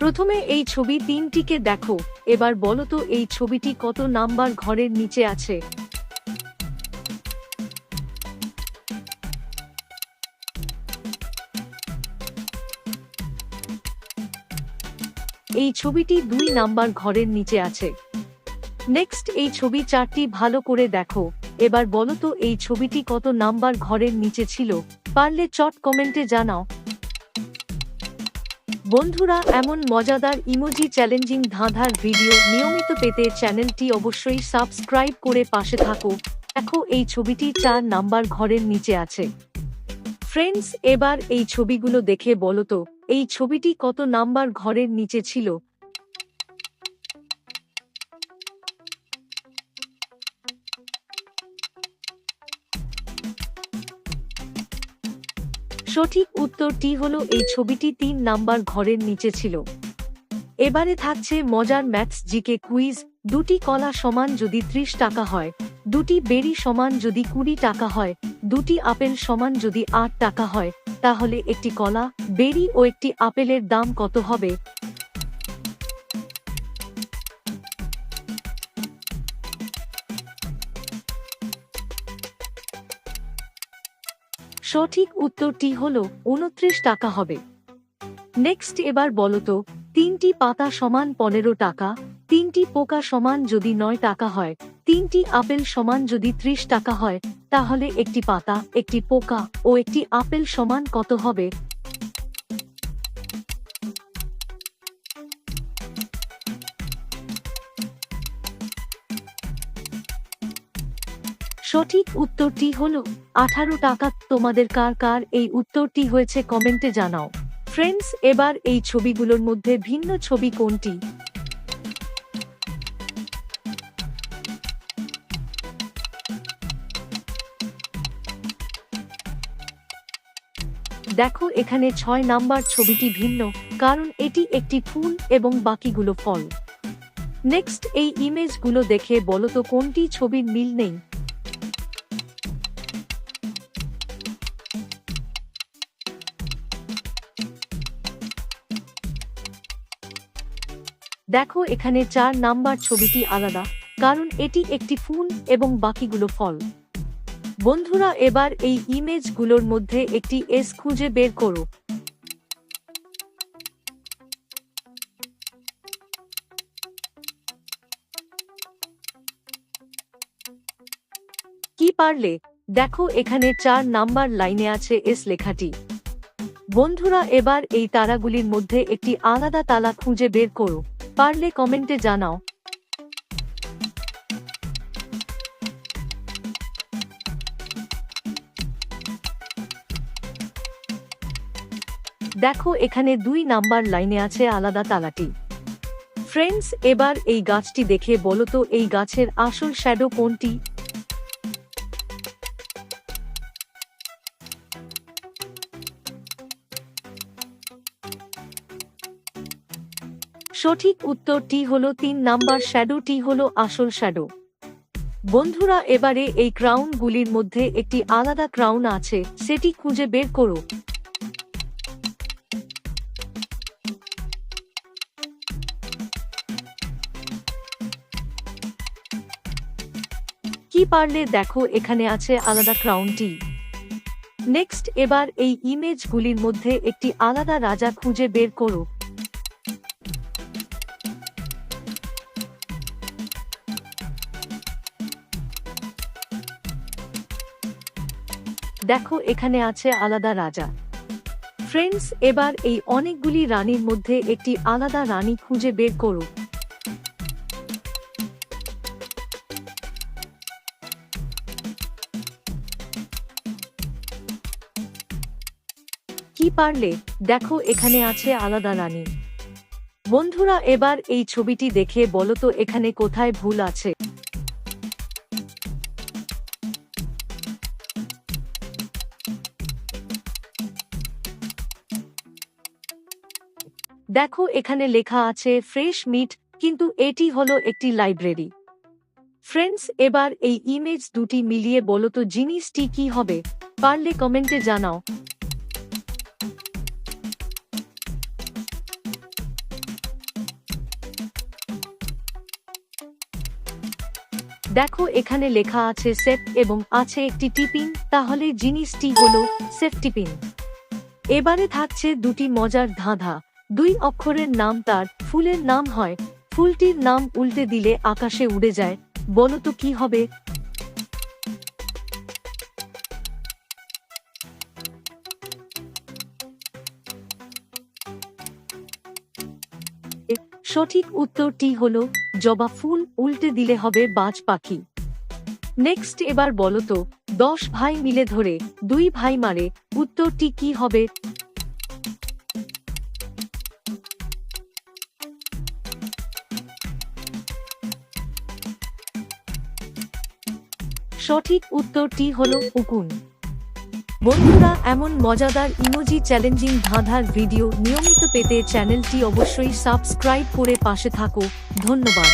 প্রথমে এই ছবি 3টিকে দেখো, এবার বলো তো এই ছবিটি কত নাম্বার ঘরের নিচে আছে। এই ছবিটি 2 নাম্বার ঘরের নিচে আছে। নেক্সট এই ছবি 4টি ভালো করে দেখো, এবার বলো তো এই ছবিটি কত নাম্বার ঘরের নিচে ছিল। পারলে চট কমেন্টে জানাও। বন্ধুরা, এমন মজাদার ইমোজি চ্যালেঞ্জিং ধাঁধার ভিডিও নিয়মিত পেতে চ্যানেলটি অবশ্যই সাবস্ক্রাইব করে পাশে থাকো। দেখো এই ছবিটি 4 নাম্বার ঘরের নিচে আছে। ফ্রেন্ডস, এবার এই ছবিগুলো দেখে বলো তো এই ছবিটি কত নাম্বার ঘরের নিচে ছিল। সঠিক উত্তরটি হলো এই ছবিটি 3 নাম্বার ঘরের নিচে ছিল। এবারে থাকছে মজার ম্যাথস জিকে কুইজ। 2টি কলা সমান যদি 30 টাকা হয়, 2টি বেরি সমান যদি 20 টাকা হয়, 2টি আপেল সমান যদি 8 টাকা হয়, তাহলে একটি কলা, বেরি ও একটি আপেলের দাম কত হবে? সঠিক উত্তরটি হলো 29 টাকা হবে। নেক্সট এবার বলো তো 3টি পাতা সমান 15 টাকা, 3টি পোকা সমান যদি 9 টাকা হয়, 3টি আপেল সমান যদি 30 টাকা হয়, তাহলে একটি পাতা, একটি পোকা ও একটি আপেল সমান কত হবে? সঠিক উত্তরটি হলো 18 টাকা। তোমাদের কার কার এই উত্তরটি হয়েছে কমেন্টে জানাও। ফ্রেন্ডস, এবার এই ছবিগুলোর মধ্যে ভিন্ন ছবি কোনটি? দেখো এখানে 6 নাম্বার ছবিটি ভিন্ন, কারণ এটি একটি ফুল এবং বাকিগুলো ফল। নেক্সট এই ইমেজগুলো দেখে বলো তো কোনটি ছবির মিল নেই। দেখো এখানে 4 নাম্বার ছবিটি আলাদা, কারণ এটি একটি ফুল এবং বাকিগুলো ফল। বন্ধুরা, এবার এই ইমেজগুলোর মধ্যে একটি এস খুঁজে বের করো। কি পারলে? দেখো এখানে 4 নাম্বার লাইনে আছে এস লেখাটি। বন্ধুরা, এবার এই তারাগুলির মধ্যে একটি আলাদা তালা খুঁজে বের করো। পারলে কমেন্টে জানাও। দেখো এখানে 2 নাম্বার লাইনে আছে আলাদা তালাটি। ফ্রেন্ডস, এবার এই গাছটি দেখে বলো তো এই গাছের আসল শ্যাডো কোনটি? সঠিক উত্তরটি হলো 3 নাম্বার শ্যাডোটি হলো আসল শ্যাডো। বন্ধুরা, এবারে এই ক্রাউনগুলির মধ্যে একটি আলাদা ক্রাউন আছে, সেটি খুঁজে বের করো। কি পারলে? দেখো এখানে আছে আলাদা ক্রাউনটি। নেক্সট এবার এই ইমেজগুলির মধ্যে একটি আলাদা রাজা খুঁজে বের করো। দেখো এখানে আছে আলাদা রাজা। ফ্রেন্ডস, এবার এই অনেকগুলি রানীর মধ্যে একটি আলাদা রানী খুঁজে বের করো। কি পারলে? দেখো এখানে আছে আলাদা রানী। বন্ধুরা, এবার এই ছবিটি দেখে বলো তো এখানে কোথায় ভুল আছে। দেখো এখানে লেখা আছে ফ্রেশ মিট, কিন্তু এটি হলো একটি লাইব্রেরি। ফ্রেন্ডস, এবার এই ইমেজ দুটি মিলিয়ে বলো তো জিনিসটি কি হবে। পারলে কমেন্টে জানাও। দেখো এখানে লেখা আছে সেফ এবং আছে একটি টিপিন, তাহলে জিনিসটি হলো সেফটি পিন। এবারে থাকছে দুটি মজার ধাঁধা। 2 অক্ষরের নাম তার ফুলের নাম হয়, ফুলটির নাম উল্টে দিলে আকাশে উড়ে যায়, বলো তো কি হবে? সঠিক উত্তরটি হলো জবা ফুল, উল্টে দিলে হবে বাজ পাখি। নেক্সট এবার বলো তো 10 ভাই মিলে ধরে 2 ভাই মারে, উত্তরটি কি হবে? সঠিক উত্তরটি হলো উকুন। বন্ধুরা, এমন মজাদার ইমোজি চ্যালেঞ্জিং ধাঁধার ভিডিও নিয়মিত পেতে চ্যানেলটি অবশ্যই সাবস্ক্রাইব করে পাশে থাকো। ধন্যবাদ।